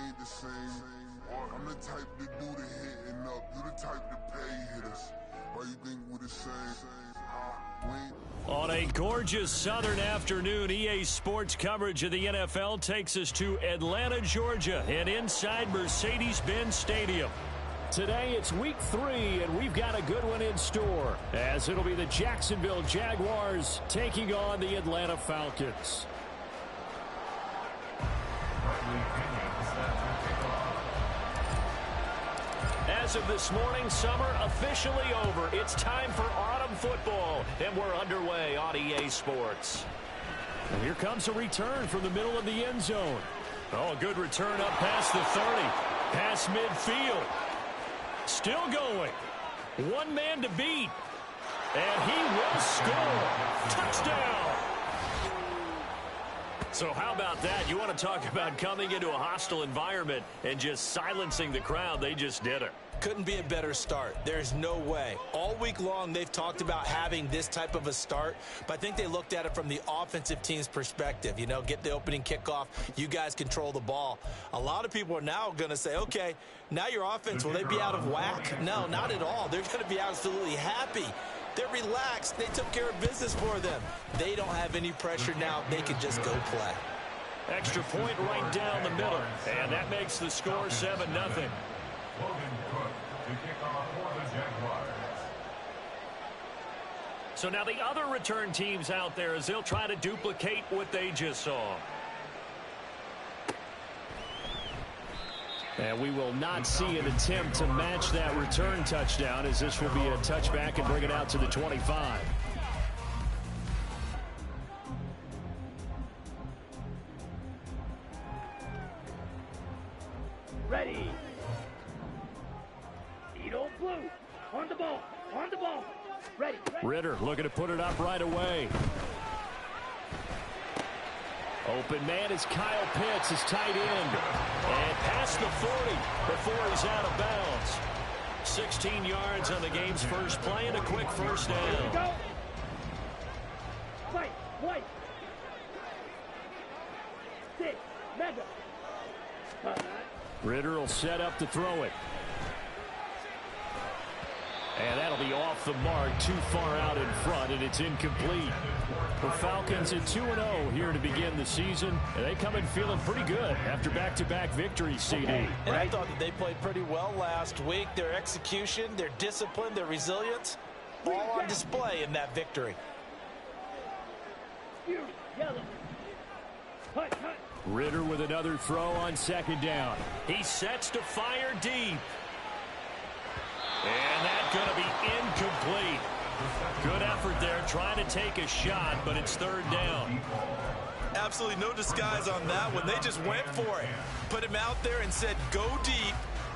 ain't the same. I'm the type to do the hitting up, you the type to pay hitters. Why you think we the same? On a gorgeous southern afternoon, EA Sports coverage of the NFL takes us to Atlanta, Georgia, and inside Mercedes-Benz Stadium. Today it's week 3, and we've got a good one in store, as it'll be the Jacksonville Jaguars taking on the Atlanta Falcons. As of this morning, summer officially over. It's time for autumn football, and we're underway on EA Sports. And here comes a return from the middle of the end zone. Oh, a good return up past the 30, past midfield. Still going. One man to beat. And he will score. Touchdown. So how about that? You want to talk about coming into a hostile environment and just silencing the crowd. They just did it. Couldn't be a better start. There's no way. All week long, they've talked about having this type of a start, but I think they looked at it from the offensive team's perspective. You know, get the opening kickoff. You guys control the ball. A lot of people are now going to say, okay, now your offense, will they be out of whack? No, not at all. They're going to be absolutely happy. They're relaxed. They took care of business for them. They don't have any pressure now. They can just go play. Extra point right down the middle, and that makes the score 7-0. So now the other return teams out there as they'll try to duplicate what they just saw. And we will not see an attempt to match that return touchdown, as this will be a touchback and bring it out to the 25. Ready. Edo Blue. On the ball. On the ball. Ready. Ritter looking to put it up right away. Open man is Kyle Pitts, his tight end. And past the 40 before he's out of bounds. 16 yards on the game's first play and a quick first down. Go. Fight. White. 6. Mega. Ritter will set up to throw it. And that'll be off the mark, too far out in front, and it's incomplete. The Falcons at 2-0 here to begin the season, and they come in feeling pretty good after back-to-back victories, CD. And I thought that they played pretty well last week. Their execution, their discipline, their resilience, all on display in that victory. Yellow. Hut, hut. Ritter with another throw on second down. He sets to fire deep. And that's going to be incomplete. Good effort there trying to take a shot, but it's third down. Absolutely no disguise on that one. They just went for it. Put him out there and said, go deep.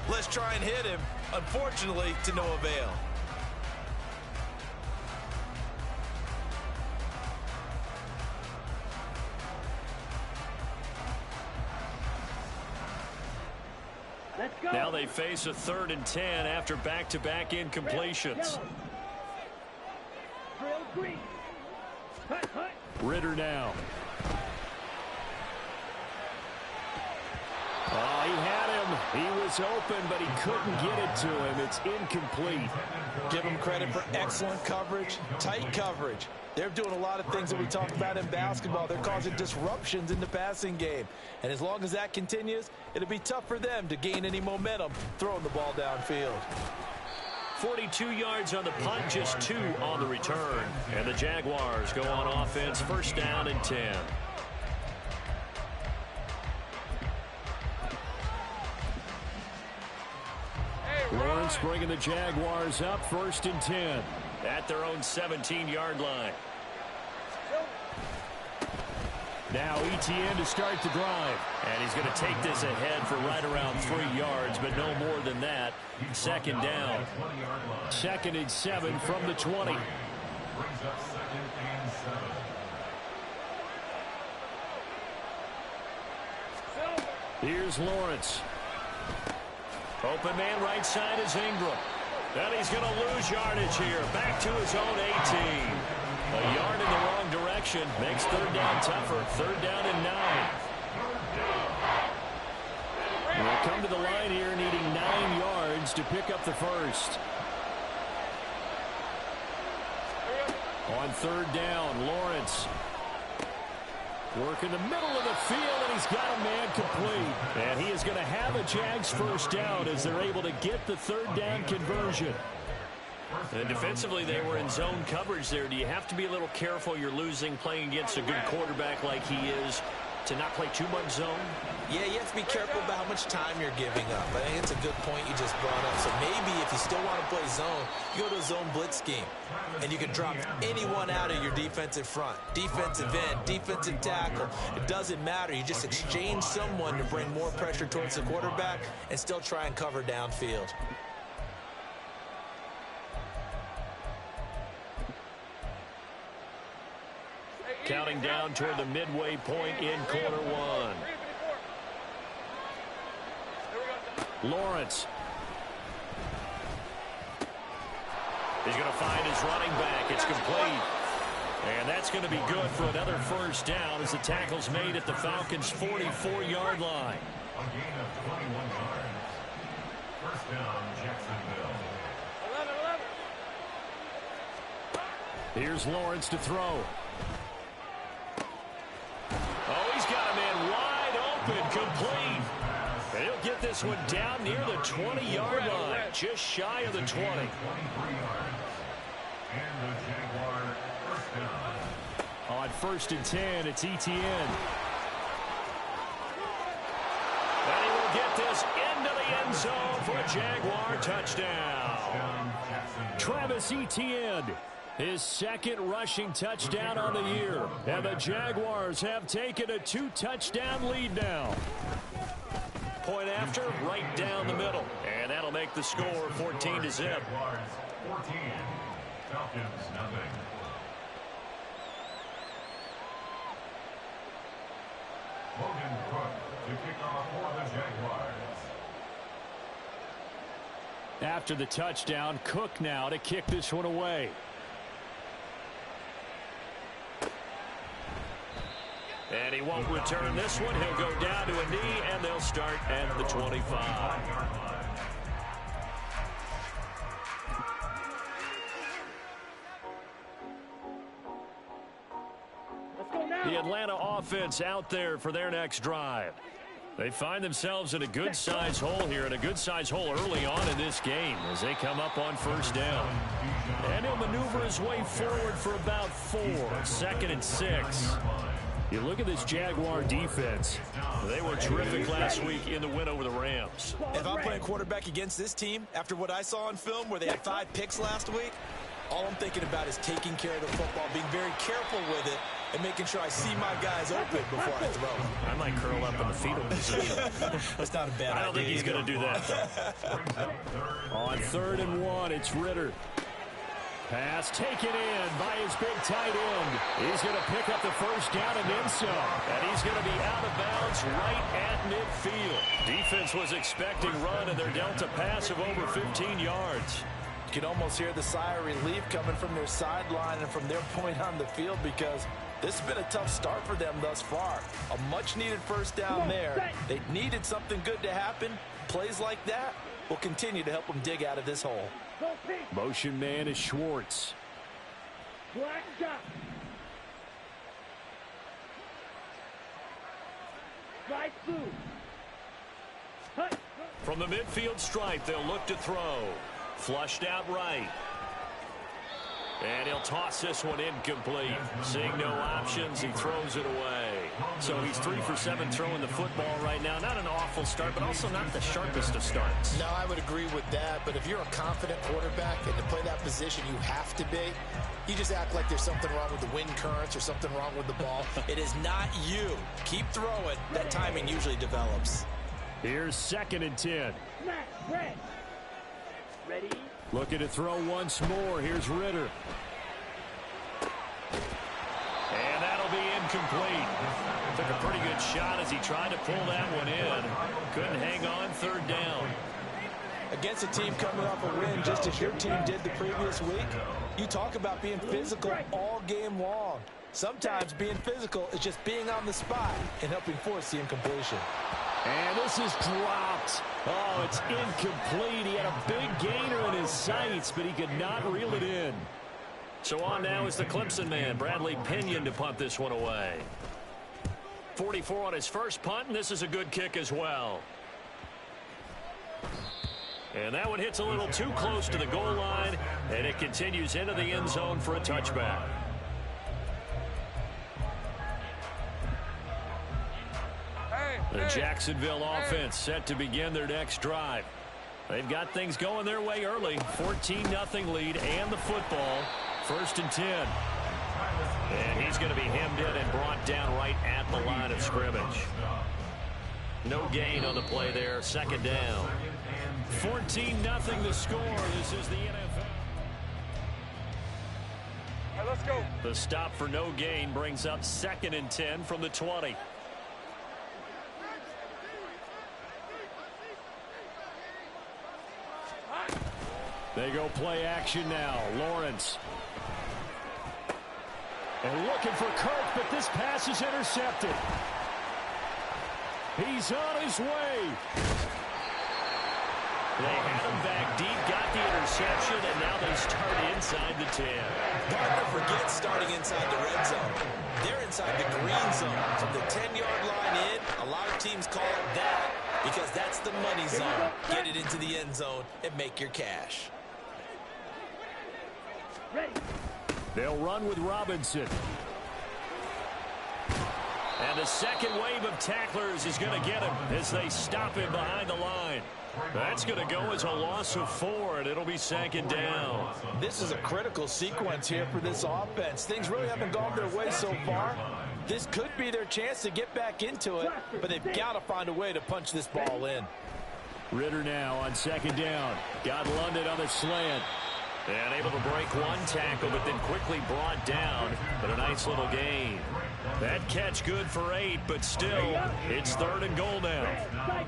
Let's try and hit him. Unfortunately, to no avail. Let's go. Now they face a 3rd and 10 after back-to-back incompletions. Drill green. Hut, hut. Ritter now. Oh, he had him. He was open, but he couldn't get it to him. It's incomplete. Give him credit for excellent coverage, tight coverage. They're doing a lot of things that we talked about in basketball. They're causing disruptions in the passing game. And as long as that continues, it'll be tough for them to gain any momentum throwing the ball downfield. 42 yards on the punt, just 2 on the return. And the Jaguars go on offense, first down and 10. Lawrence bringing the Jaguars up, 1st and 10 at their own 17-yard line. Now ETN to start the drive. And he's going to take this ahead for right around 3 yards, but no more than that. Second down. 2nd and 7 from the 20. Here's Lawrence. Open man right side is Ingram. And he's going to lose yardage here. Back to his own 18. A yard in the wrong direction makes third down tougher. 3rd down and 9. They'll come to the line here needing 9 yards to pick up the first. On third down, Lawrence. Work in the middle of the field, and he's got a man complete. And he is going to have a Jags first down as they're able to get the third down conversion. And defensively, they were in zone coverage there. Do you have to be a little careful you're losing playing against a good quarterback like he is to not play too much zone? Yeah, you have to be careful about how much time you're giving up. I think it's a good point you just brought up. So maybe if you still want to play zone, you go to a zone blitz scheme. And you can drop anyone out of your defensive front. Defensive end, defensive tackle. It doesn't matter. You just exchange someone to bring more pressure towards the quarterback and still try and cover downfield. Counting down toward the midway point in quarter one. Lawrence. He's going to find his running back. It's complete. And that's going to be good for another first down as the tackle's made at the Falcons' 44-yard line. A gain of 21 yards. First down, Jacksonville. 11. Here's Lawrence to throw. Oh, he's got a man wide open, complete. And he'll get this one down near the 20-yard line, just shy of the 20. 23 yards. And the Jaguar first down. On first and 10, it's Etienne. And he will get this into the end zone for a Jaguar touchdown. Travis Etienne, his second rushing touchdown on the year. And the Jaguars have taken a 2-touchdown lead now. Point after, right down the middle. And that'll make the score 14-0. Jaguars 14. Falcons nothing. Logan Cook to kick off for the Jaguars. After the touchdown, Cook now to kick this one away. And he won't return this one. He'll go down to a knee, and they'll start at the 25. Let's go now. The Atlanta offense out there for their next drive. They find themselves in a good-sized hole here, and a good-sized hole early on in this game as they come up on first down. And he'll maneuver his way forward for about 4. 2nd and 6. You look at this Jaguar defense. They were terrific last week in the win over the Rams. If I'm playing quarterback against this team, after what I saw on film where they had 5 picks last week, all I'm thinking about is taking care of the football, being very careful with it, and making sure I see my guys open before I throw. I might curl up in the fetal position. That's not a bad idea. I don't think he's going to do that, though. On 3rd and 1, it's Ritter. Pass taken in by his big tight end. He's going to pick up the first down and then some. And he's going to be out of bounds right at midfield. Defense was expecting run, and they're dealt a pass of over 15 yards. You can almost hear the sigh of relief coming from their sideline and from their point on the field because this has been a tough start for them thus far. A much-needed first down there. They needed something good to happen. Plays like that will continue to help them dig out of this hole. Motion man is Schwartz. Black shot. Right through. From the midfield stripe, they'll look to throw. Flushed out right. And he'll toss this one incomplete. Seeing no options, he throws it away. So he's 3 for 7 throwing the football right now. Not an awful start, but also not the sharpest of starts. No, I would agree with that. But if you're a confident quarterback and to play that position, you have to be. You just act like there's something wrong with the wind currents or something wrong with the ball. It is not you. Keep throwing. That timing usually develops. Here's 2nd and 10. Smash, red. Ready? Looking to throw once more. Here's Ritter. And that'll be incomplete. Took a pretty good shot as he tried to pull that one in. Couldn't hang on 3rd down. Against a team coming off a win just as your team did the previous week, you talk about being physical all game long. Sometimes being physical is just being on the spot and helping force the incompletion. And this is dropped. Oh, it's incomplete. He had a big gainer in his sights, but he could not reel it in. So on now is the Clemson man, Bradley Pinion, to punt this one away. 44 on his first punt, and this is a good kick as well. And that one hits a little too close to the goal line, and it continues into the end zone for a touchback. The Jacksonville offense set to begin their next drive. They've got things going their way early. 14-0 lead and the football. 1st and 10. And he's going to be hemmed in and brought down right at the line of scrimmage. No gain on the play there. 2nd down. 14-0 the score. This is the NFL. All right, let's go. The stop for no gain brings up 2nd and 10 from the 20. They go play action now. Lawrence. And looking for Kirk, but this pass is intercepted. He's on his way. They had him back deep, got the interception, and now they start inside the 10. Never forget starting inside the red zone. They're inside the green zone. From the 10-yard line in, a lot of teams call it that because that's the money zone. Get it into the end zone and make your cash. They'll run with Robinson. And the second wave of tacklers is going to get him as they stop him behind the line. That's going to go as a loss of 4, and it'll be 2nd down. This is a critical sequence here for this offense. Things really haven't gone their way so far. This could be their chance to get back into it, but they've got to find a way to punch this ball in. Ritter now on 2nd down. Got London on the slant. And able to break one tackle, but then quickly brought down. But a nice little gain. That catch good for 8, but still, it's 3rd and goal now.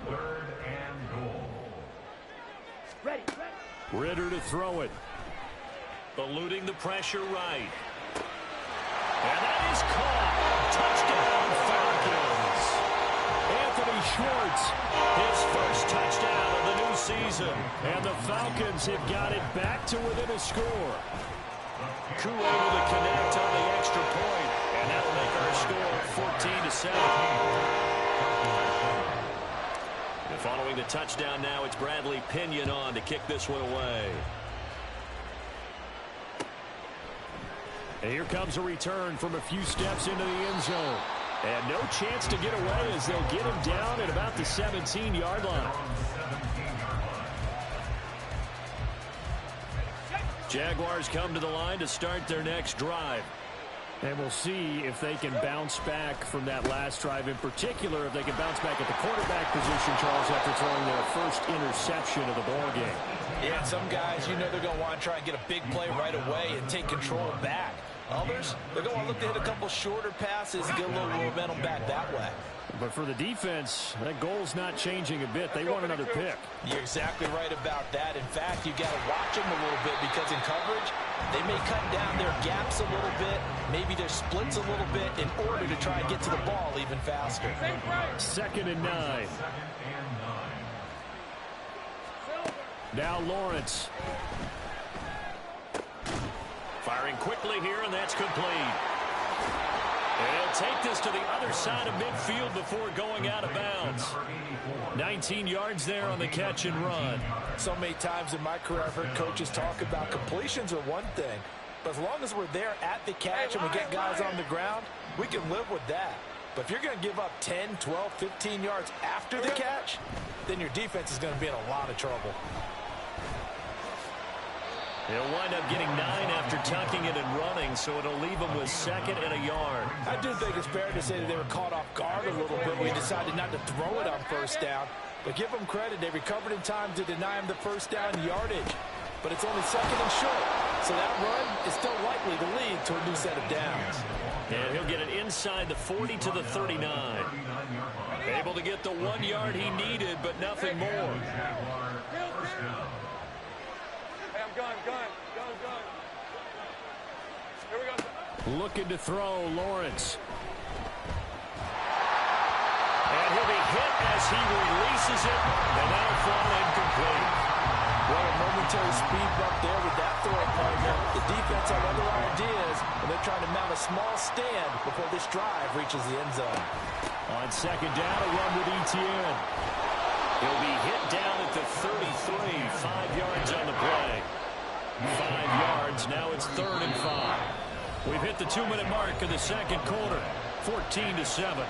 3rd and goal. Ritter to throw it. Eluding the pressure right. And that is caught. Touchdown, Falcons. Anthony Schwartz. His first touchdown of the new season. And the Falcons have got it back to within a score. Koo able to connect on the extra point. And that'll make our score 14-7. And following the touchdown now, it's Bradley Pinion on to kick this one away. And here comes a return from a few steps into the end zone. And no chance to get away as they'll get him down at about the 17-yard line. Jaguars come to the line to start their next drive. And we'll see if they can bounce back from that last drive. In particular, if they can bounce back at the quarterback position, Charles, after throwing their first interception of the ballgame. Yeah, some guys, you know they're going to want to try and get a big play right away and take control back. Others, they're going to look to hit a couple shorter passes and get a little momentum back that way. But for the defense, that goal's not changing a bit. They want another pick. You're exactly right about that. In fact, you've got to watch them a little bit because in coverage, they may cut down their gaps a little bit, maybe their splits a little bit in order to try and get to the ball even faster. 2nd and 9. Now Lawrence. Firing quickly here, and that's complete. And he'll take this to the other side of midfield before going out of bounds. 19 yards there on the catch and run. So many times in my career I've heard coaches talk about completions are one thing, but as long as we're there at the catch and we get guys on the ground, we can live with that. But if you're going to give up 10, 12, 15 yards after the catch, then your defense is going to be in a lot of trouble. He'll wind up getting 9 after tucking it and running, so it'll leave him with 2nd and a yard. I do think it's fair to say that they were caught off guard a little bit. We decided not to throw it on 1st down. But give them credit. They recovered in time to deny him the 1st down yardage. But it's only 2nd and short. So that run is still likely to lead to a new set of downs. And he'll get it inside the 40 to the 39. Able to get the 1 yard he needed, but nothing more. Gun. Here we go. Looking to throw, Lawrence. And And he'll be hit as he releases it, and that'll fall incomplete. Well, a momentary speed bump there with that throw partner. The defense had other ideas, and they're trying to mount a small stand before this drive reaches the end zone. On second down, a run with Etienne. He'll be hit down at the 33, 5 yards on the play. 5 yards, now it's 3rd and 5. We've hit the 2-minute mark of the second quarter, 14-7.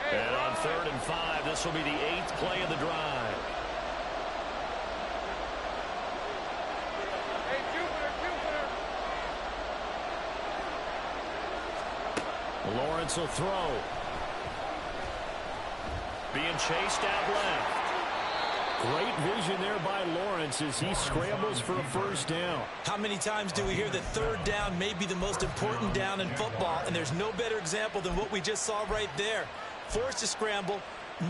And on 3rd and 5, this will be the 8th play of the drive. Hey, Jupiter. Lawrence will throw. Being chased out left. Great vision there by Lawrence as he scrambles for a first down. How many times do we hear that 3rd down may be the most important down in football, and there's no better example than what we just saw right there. Forced to scramble,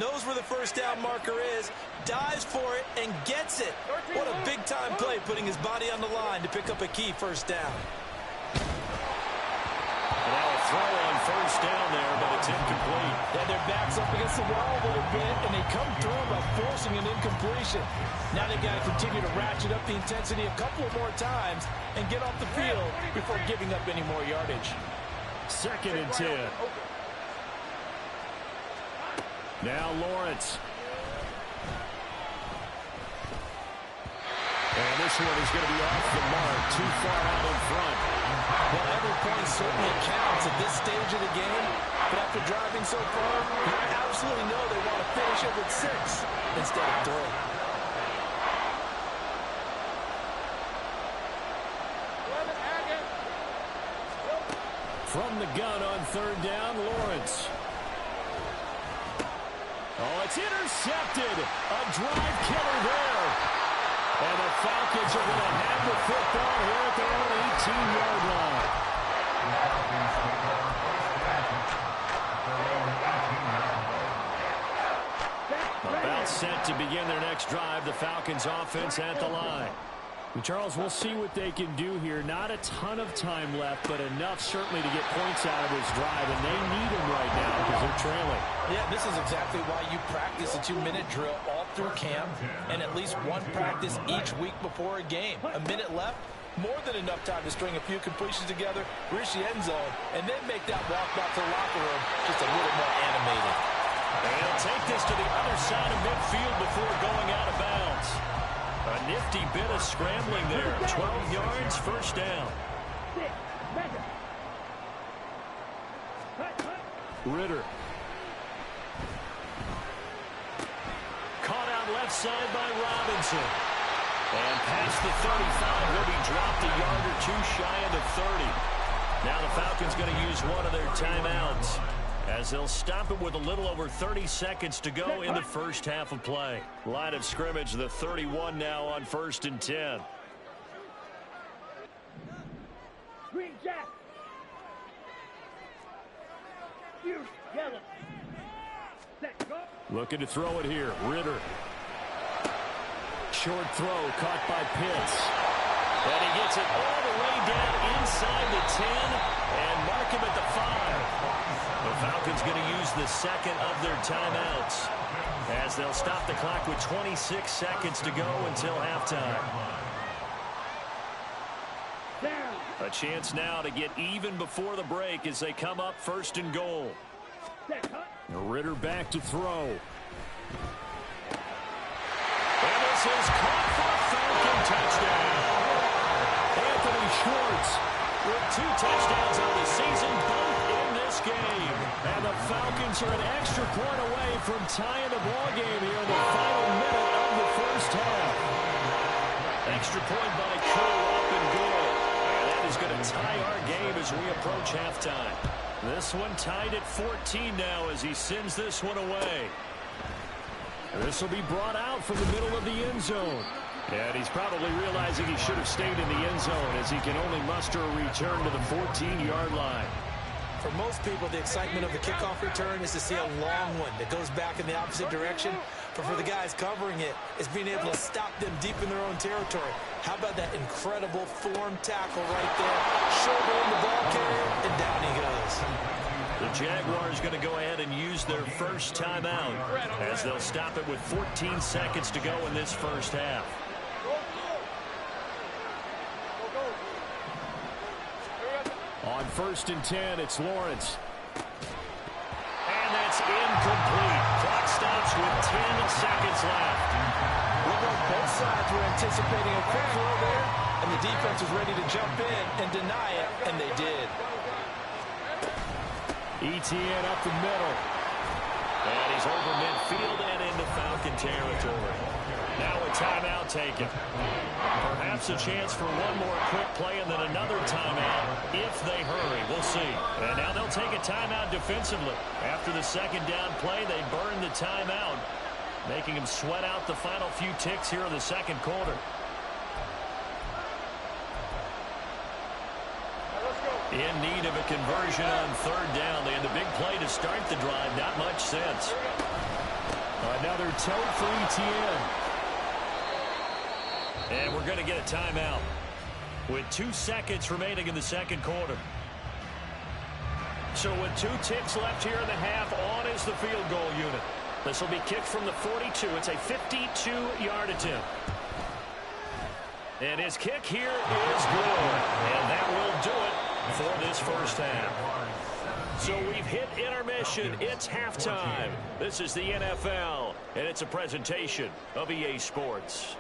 knows where the first down marker is, dives for it, and gets it. What a big-time play, putting his body on the line to pick up a key first down. And now a throw on first down there, but it's incomplete. Yeah, their backs up against the wall a little bit, and they come through by forcing an incompletion. Now they've got to continue to ratchet up the intensity a couple of more times and get off the field before giving up any more yardage. 2nd and 10. Now Lawrence. And this one is going to be off the mark, too far out in front. Well, every point certainly counts at this stage of the game, but after driving so far, you absolutely know they want to finish it with 6 instead of 3. From the gun on 3rd down, Lawrence. Oh, it's intercepted. A drive killer there. And the Falcons are going to have the football here at their own 18-yard line. About set to begin their next drive, the Falcons offense at the line. Charles, we'll see what they can do here. Not a ton of time left, but enough certainly to get points out of this drive, and they need them right now because they're trailing. Yeah, this is exactly why you practice a 2-minute drill all through camp and at least one practice each week before a game. A minute left, more than enough time to string a few completions together, reach the end zone, and then make that walk back to the locker room just a little more animated. And he'll take this to the other side of midfield before going out of bounds. A nifty bit of scrambling there. 12 yards, first down. Ritter. Caught out left side by Robinson. And past the 35, will be dropped a yard or two shy of the 30. Now the Falcons going to use one of their timeouts, as they'll stop it with a little over 30 seconds to go in the first half of play. Line of scrimmage, the 31 now on 1st and 10. Green Jack. Yellow. Set, go. Looking to throw it here. Ritter. Short throw caught by Pitts. And he gets it all the way down inside the 10 and mark him at the 5. The Falcons going to use the second of their timeouts, as they'll stop the clock with 26 seconds to go until halftime. A chance now to get even before the break as they come up 1st and goal. Ritter back to throw. And this is caught for a Falcon touchdown. Anthony Schwartz with 2 touchdowns on the season, both in this game. And the Falcons are an extra point away from tying the ball game here in the final minute of the first half. Extra point by Cole up and good. And that is going to tie our game as we approach halftime. This one tied at 14 now as he sends this one away. This will be brought out from the middle of the end zone. And he's probably realizing he should have stayed in the end zone, as he can only muster a return to the 14-yard line. For most people, the excitement of the kickoff return is to see a long one that goes back in the opposite direction. But for the guys covering it, it's being able to stop them deep in their own territory. How about that incredible form tackle right there? Shouldering the ball carrier, and down he goes. The Jaguars going to go ahead and use their first timeout as they'll stop it with 14 seconds to go in this first half. On 1st and 10, it's Lawrence. And that's incomplete. Clock stops with 10 seconds left. Look like both sides were anticipating a quick throw there, and the defense was ready to jump in and deny it, and they did. ETN up the middle. And he's over midfield and into Falcon territory. Now a timeout taken. Perhaps a chance for one more quick play and then another timeout if they hurry. We'll see. And now they'll take a timeout defensively. After the second down play, they burn the timeout, making them sweat out the final few ticks here in the second quarter. In need of a conversion on third down. They had the big play to start the drive. Not much sense. Another tote for ETN. And we're going to get a timeout with 2 seconds remaining in the second quarter. So with 2 ticks left here in the half, on is the field goal unit. This will be kicked from the 42. It's a 52-yard attempt. And his kick here is good. And that will do it for this first half. So we've hit intermission. It's halftime. This is the NFL, and it's a presentation of EA Sports.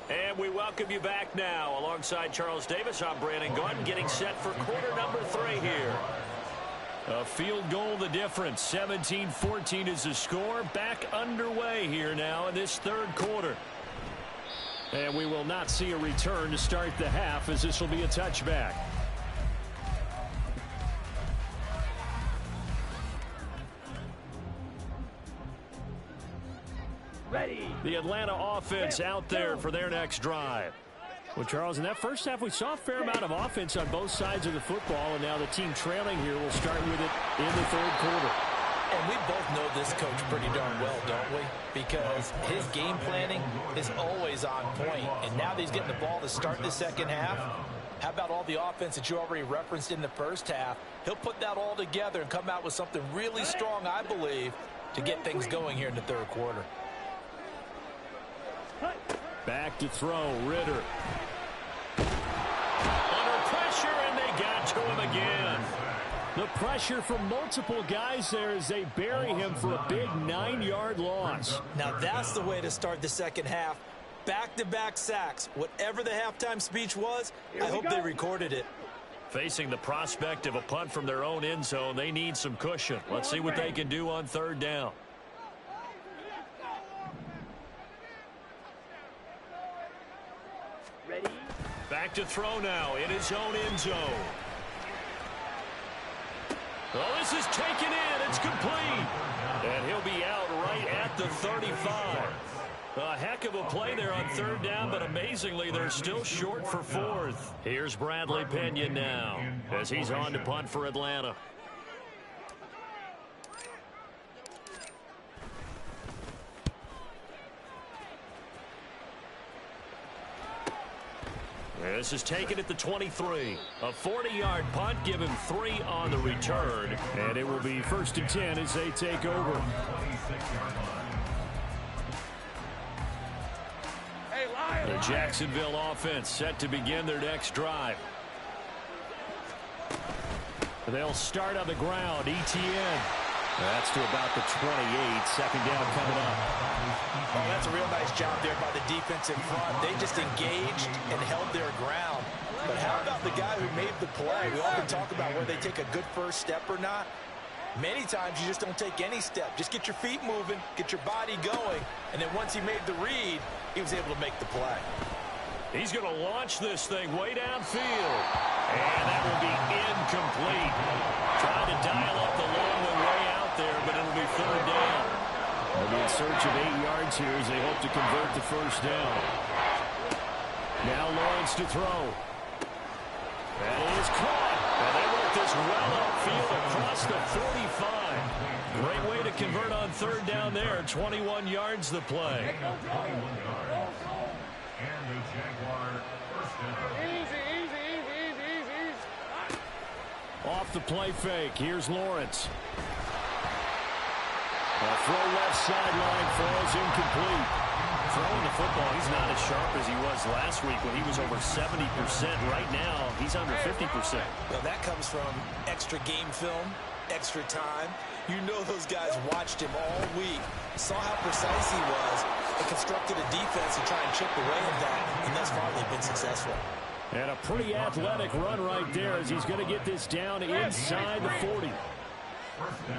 And we welcome you back now. Alongside Charles Davis, I'm Brandon Gordon, getting set for quarter number 3 here. A field goal the difference. 17-14 is the score. Back underway here now in this third quarter. And we will not see a return to start the half, as this will be a touchback. Ready. The Atlanta offense out there for their next drive. Well, Charles, in that first half, we saw a fair amount of offense on both sides of the football, and now the team trailing here will start with it in the third quarter. And we both know this coach pretty darn well, don't we? Because his game planning is always on point. And now that he's getting the ball to start the second half, how about all the offense that you already referenced in the first half? He'll put that all together and come out with something really strong, I believe, to get things going here in the third quarter. Back to throw, Ritter. Under pressure, and they got to him again. The pressure from multiple guys there as they bury him for a big 9-yard loss. Now that's the way to start the second half. Back-to-back sacks. Whatever the halftime speech was, I hope they recorded it. Facing the prospect of a punt from their own end zone, they need some cushion. Let's see what they can do on third down. Ready. Back to throw now in his own end zone. Oh, this is taken in. It's complete. And he'll be out right at the 35. A heck of a play there on third down, but amazingly, they're still short for fourth. Here's Bradley Pinion now as he's on to punt for Atlanta. This is taken at the 23. A 40-yard punt, give him 3 on the return. And it will be 1st and 10 as they take over. The Jacksonville offense set to begin their next drive. They'll start on the ground. ETN. That's to about the 28. Second down coming up. Oh, that's a real nice job there by the defense in front. They just engaged and held their ground. But how about the guy who made the play? We often talk about whether they take a good first step or not. Many times you just don't take any step. Just get your feet moving, get your body going, and then once he made the read, he was able to make the play. He's going to launch this thing way downfield. And that will be incomplete. Trying to dial up the long way out there, but it'll be third down. They'll be in search of 8 yards here as they hope to convert the first down. Now Lawrence to throw. That is caught. And they work this well upfield across the 45. Great way to convert on third down there. 21 yards the play. 21 yards. And the Jaguar first down. Easy. Off the play fake. Here's Lawrence. A throw left sideline falls incomplete. Throwing the football, he's not as sharp as he was last week when he was over 70%. Right now, he's under 50%. Well, that comes from extra game film, extra time. You know those guys watched him all week, saw how precise he was, and constructed a defense to try and chip away at that, and thus far they've been successful. And a pretty athletic run right there as he's going to get this down inside the 40.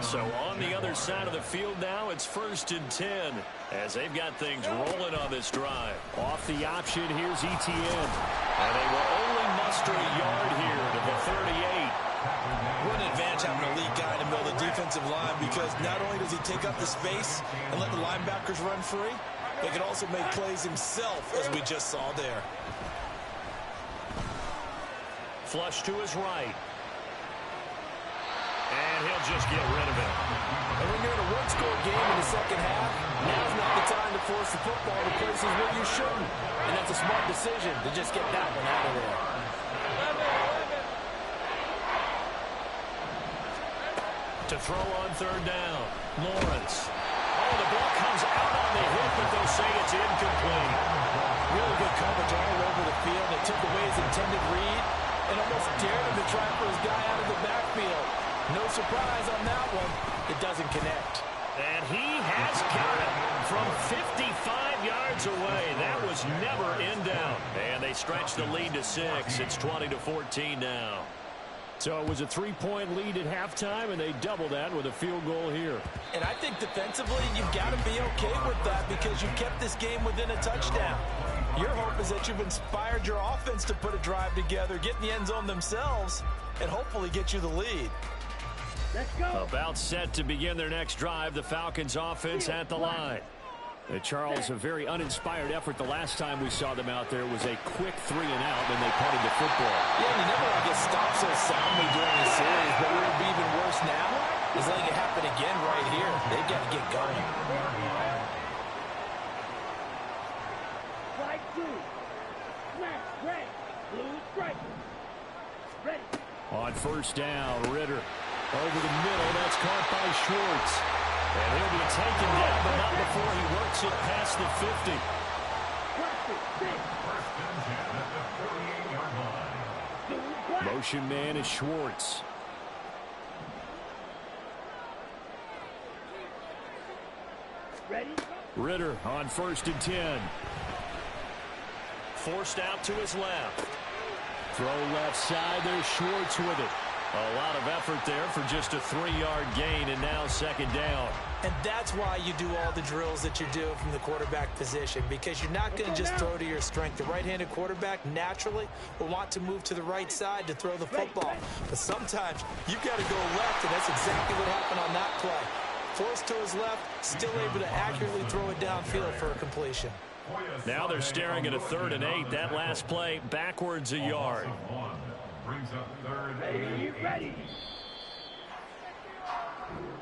So on the other side of the field now, it's 1st and 10 as they've got things rolling on this drive. Off the option, here's ETN. And they will only muster a yard here to the 38. What an advantage having a lead guy in the middle of the defensive line, because not only does he take up the space and let the linebackers run free, but he can also make plays himself, as we just saw there. Flush to his right. And he'll just get rid of it. And when you're in a one-score game in the second half, now's not the time to force the football to places where you shouldn't. And that's a smart decision to just get that one out of there. To throw on third down, Lawrence. Oh, the ball comes out on the hit, but they'll say it's incomplete. Really good coverage all over the field. It took away his intended read and almost dared him to try for his guy out of the backfield. No surprise on that one. It doesn't connect. And he has got it from 55 yards away. That was never in doubt. And they stretch the lead to 6. It's 20-14 now. So it was a 3-point lead at halftime, and they doubled that with a field goal here. And I think defensively, you've got to be okay with that because you kept this game within a touchdown. Your hope is that you've inspired your offense to put a drive together, get in the end zone themselves, and hopefully get you the lead. Let's go. About set to begin their next drive, the Falcons offense at the line. Charles, a very uninspired effort the last time we saw them out there was a quick 3-and-out, and they punted the football. Yeah, and you never want to get stopped so soundly during the series, but what would be even worse now is letting it happen again right here. They've got to get going. Strike 2. Smash, red, blue, strike. Ready. On first down, Ritter over the middle. That's caught by Schwartz. And he'll be taken down, but not before he works it past the 50. Motion man is Schwartz. Ready? Ritter on 1st and 10. Forced out to his left. Throw left side. There's Schwartz with it. A lot of effort there for just a 3-yard gain, and now 2nd down. And that's why you do all the drills that you do from the quarterback position, because you're not going to just throw to your strength. The right-handed quarterback naturally will want to move to the right side to throw the football. But sometimes you've got to go left, and that's exactly what happened on that play. Forced to his left, still able to accurately throw it downfield for a completion. Now they're staring at a 3rd and 8. That last play backwards a yard. Brings up 3rd. Ready.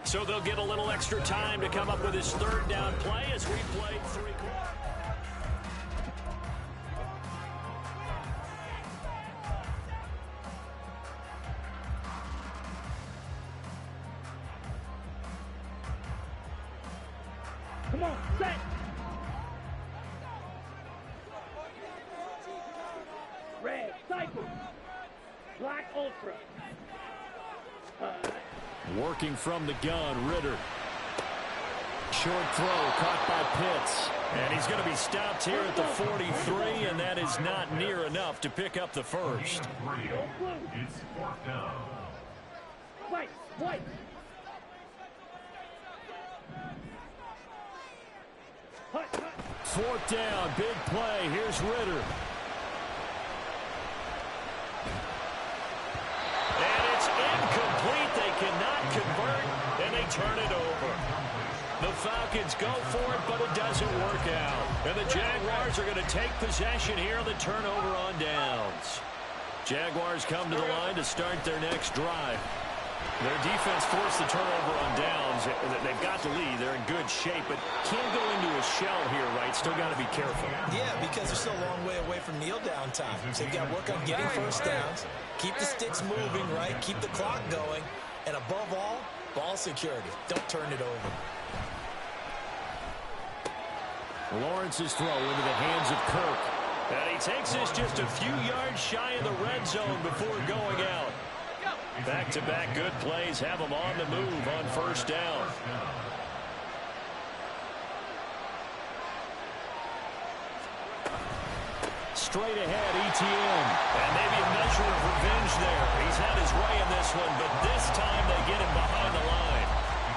So they'll get a little extra time to come up with his 3rd down play as we play 3 quarters. Come on, set. Red, cycle. Black, ultra. Working from the gun, Ritter. Short throw caught by Pitts. And he's going to be stopped here at the 43, and that is not near enough to pick up the first. It's 4th down. White. 4th down, big play. Here's Ritter. And it's incomplete. They cannot convert, and they turn it over. The Falcons go for it, but it doesn't work out. And the Jaguars are going to take possession here on the turnover on downs. Jaguars come to the line to start their next drive. Their defense forced the turnover on downs. They've got the lead. They're in good shape, but can't go into a shell here, right? Still got to be careful. Yeah, because they're still a long way away from kneel down time. So you've got to work on getting first downs, keep the sticks moving, right? Keep the clock going, and above all, ball security. Don't turn it over. Lawrence's throw into the hands of Kirk. And he takes this just a few yards shy of the red zone before going out. Back-to-back good plays have them on the move on first down. Straight ahead, ETN. And maybe a measure of revenge there. He's had his way in this one, but this time they get him behind the line.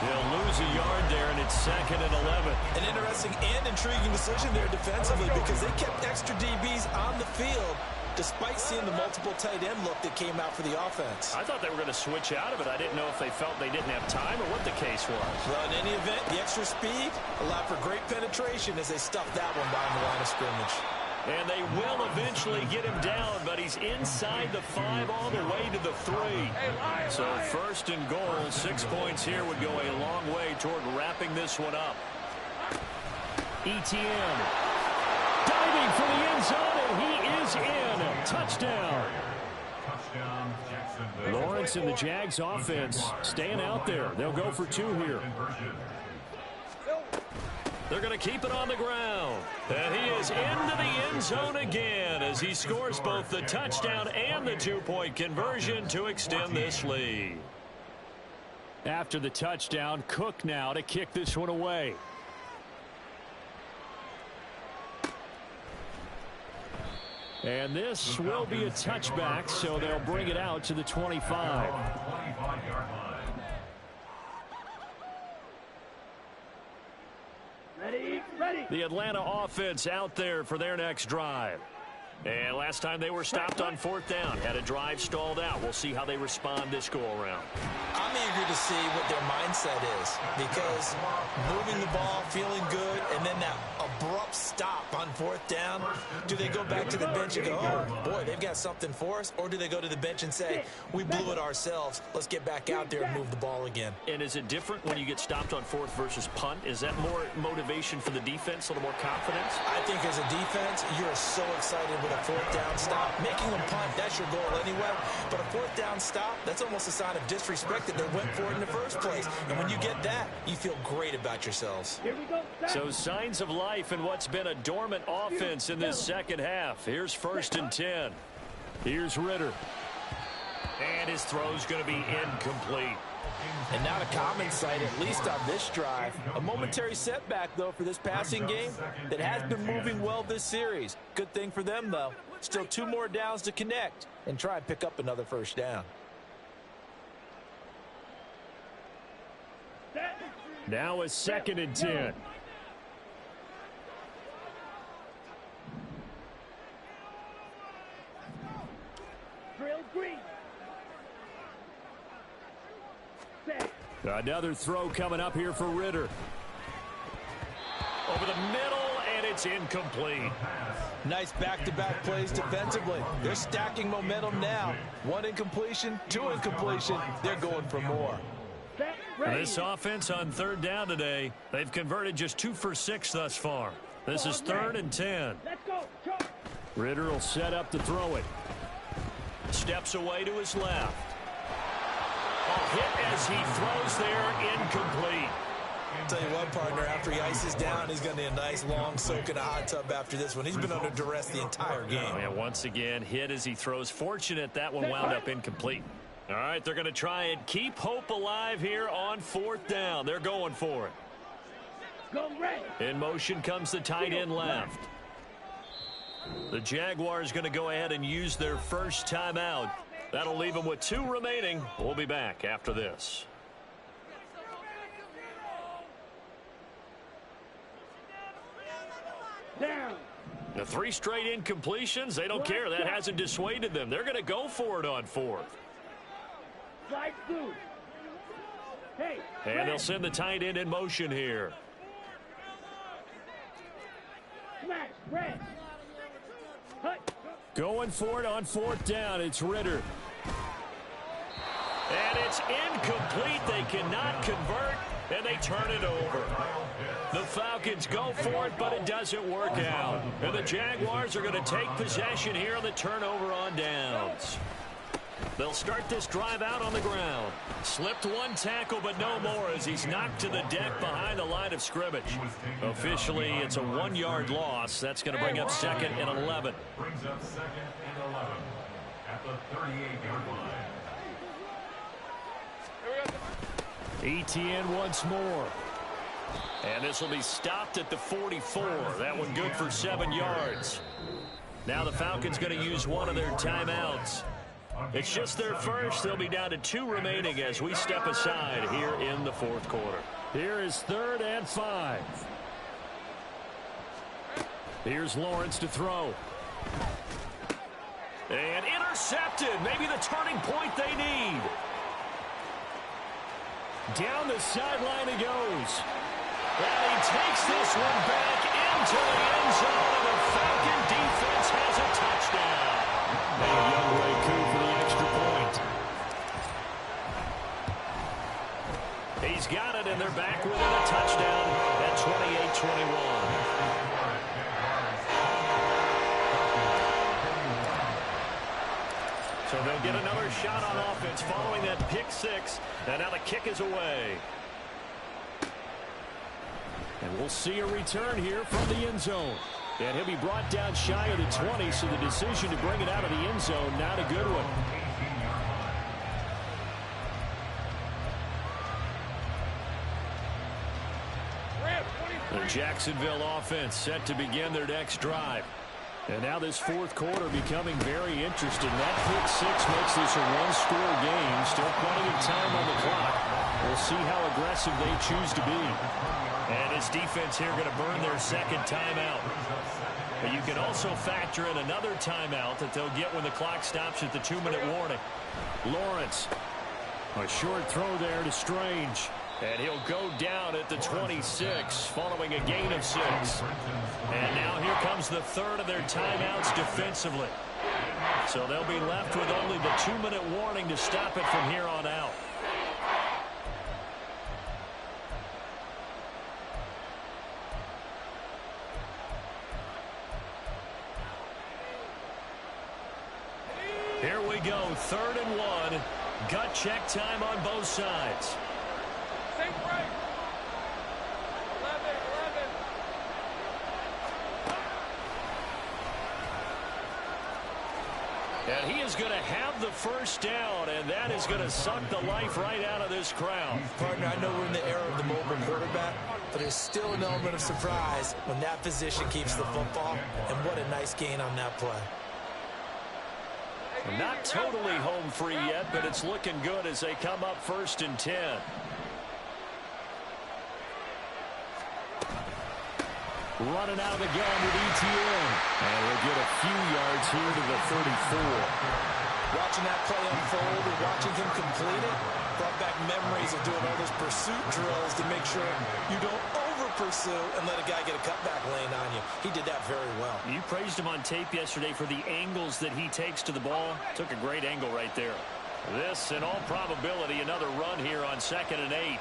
They'll lose a yard there, and it's 2nd and 11. An interesting and intriguing decision there defensively because they kept extra DBs on the field despite seeing the multiple tight end look that came out for the offense. I thought they were going to switch out of it. I didn't know if they felt they didn't have time or what the case was. Well, in any event, the extra speed allowed for great penetration as they stuffed that one behind the line of scrimmage. And they will eventually get him down, but he's inside the 5 all the way to the 3. So 1st and goal, 6 points here would go a long way toward wrapping this one up. ETN diving for the end zone, and he is in. Touchdown. Lawrence and the Jags offense staying out there. They'll go for 2 here. They're going to keep it on the ground. And he is into the end zone again as he scores both the touchdown and the 2-point conversion to extend this lead. After the touchdown, Cook now to kick this one away. And this will be a touchback, so they'll bring it out to the 25. Ready. The Atlanta offense out there for their next drive. And last time they were stopped on 4th down, had a drive stalled out. We'll see how they respond this go-around. I'm eager to see what their mindset is because moving the ball, feeling good, and then that abrupt stop on 4th down, do they go back to the bench and go, oh, boy, they've got something for us? Or do they go to the bench and say, we blew it ourselves, let's get back out there and move the ball again? And is it different when you get stopped on 4th versus punt? Is that more motivation for the defense, a little more confidence? I think as a defense, you're so excited with a 4th down stop. Making them punt, that's your goal anyway. But a 4th down stop, that's almost a sign of disrespect that they went for it in the first place. And when you get that, you feel great about yourselves. Here we go. So signs of life in what's been a dormant offense in this second half. Here's 1st and 10. Here's Ritter. And his throw's going to be incomplete. And not a common sight, at least on this drive. A momentary setback, though, for this passing game that has been moving well this series. Good thing for them, though. Still 2 more downs to connect and try and pick up another first down. Now a 2nd and 10. Drill green. Another throw coming up here for Ritter. Over the middle, and it's incomplete. Nice back-to-back plays defensively. They're stacking momentum now. 1 incompletion, 2 incompletion. They're going for more. This offense on 3rd down today, they've converted just 2 for 6 thus far. This is 3rd and 10. Let's go. Ritter will set up to throw it. Steps away to his left. A hit as he throws there, incomplete. I'll tell you what, partner, after he ices down, he's going to need a nice long soak in a hot tub after this one. He's been under duress the entire game. And once again, hit as he throws. Fortunate that one wound up incomplete. All right, they're going to try and keep hope alive here on 4th down. They're going for it. Go red. In motion comes the tight end left. The Jaguars going to go ahead and use their first timeout. That'll leave them with 2 remaining. We'll be back after this. Down. The 3 straight incompletions, they don't care. That hasn't dissuaded them. They're going to go for it on 4th. Slide through. Hey. And they'll send the tight end in motion here. Smash. Red. Hut. Going for it on 4th down. It's Ritter. And it's incomplete. They cannot convert, and they turn it over. The Falcons go for it, but it doesn't work out. And the Jaguars are going to take possession here on the turnover on downs. They'll start this drive out on the ground. Slipped one tackle, but no more as he's knocked to the deck behind the line of scrimmage. Officially, it's a 1-yard loss. That's going to bring up 2nd and 11. Brings up 2nd and 11 at the 38-yard line. Etienne once more. And this will be stopped at the 44. That one good for 7 yards. Now the Falcons going to use one of their timeouts. It's just their first. They'll be down to 2 remaining as we step aside here in the 4th quarter. Here is 3rd and 5. Here's Lawrence to throw. And intercepted. Maybe the turning point they need. Down the sideline he goes. And he takes this one back into the end zone, and the Falcon defense has a touchdown. And a young Ray coup for the extra point. He's got it, and they're back within a touchdown at 28-21. So they'll get another shot on offense following that pick 6, and now the kick is away. And we'll see a return here from the end zone. And he'll be brought down shy of the 20, so the decision to bring it out of the end zone, not a good one. The Jacksonville offense set to begin their next drive. And now this 4th quarter becoming very interesting. That pick 6 makes this a 1-score game. Still plenty of time on the clock. We'll see how aggressive they choose to be. And his defense here going to burn their 2nd timeout. But you can also factor in another timeout that they'll get when the clock stops at the 2-minute warning. Lawrence. A short throw there to Strange. And he'll go down at the 26 following a gain of 6. And now here comes the 3rd of their timeouts defensively. So they'll be left with only the 2-minute warning to stop it from here on out. Here we go, 3rd and 1. Gut check time on both sides. Safe right. 11. And he is going to have the first down, and that is going to suck the life right out of this crowd. Partner, I know we're in the era of the mobile quarterback, but there's still an element of surprise when that position keeps the football, and what a nice gain on that play. Not totally home free yet, but it's looking good as they come up 1st and 10. Running out of the gun with Etienne. And we'll get a few yards here to the 34. Watching that play unfold and watching him complete it brought back memories of doing all those pursuit drills to make sure you don't over-pursue and let a guy get a cutback lane on you. He did that very well. You praised him on tape yesterday for the angles that he takes to the ball. Took a great angle right there. This, in all probability, another run here on 2nd and 8.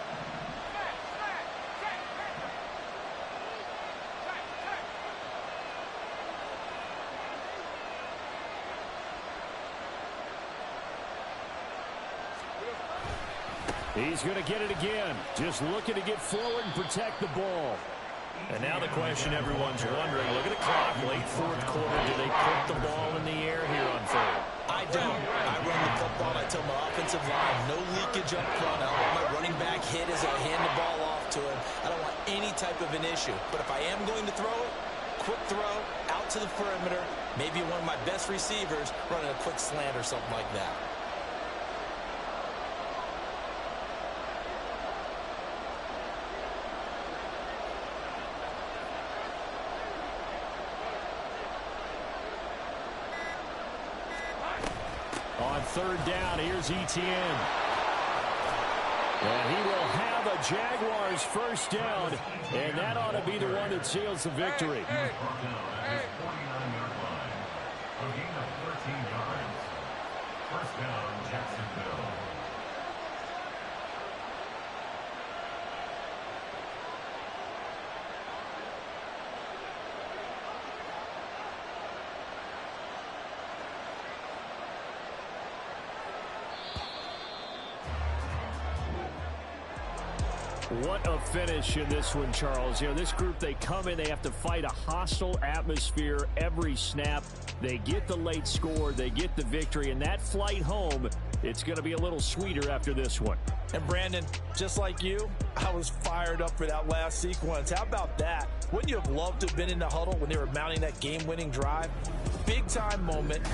He's going to get it again. Just looking to get forward and protect the ball. And now the question everyone's wondering, look at the clock, late 4th quarter. Do they put the ball in the air here on 3rd? I don't. I run the football. I tell my offensive line, no leakage up front. I don't want my running back hit as I hand the ball off to him. I don't want any type of an issue. But if I am going to throw it, quick throw, out to the perimeter, maybe one of my best receivers running a quick slant or something like that. On 3rd down, here's Etienne. And he will have a Jaguars first down, and that ought to be the one that seals the victory. A gain of 14 yards. First down, Jacksonville. What a finish in this one, Charles. You know, this group, they come in, they have to fight a hostile atmosphere every snap. They get the late score, they get the victory, and that flight home, it's going to be a little sweeter after this one. And Brandon, just like you, I was fired up for that last sequence. How about that? Wouldn't you have loved to have been in the huddle when they were mounting that game-winning drive? Big-time moment.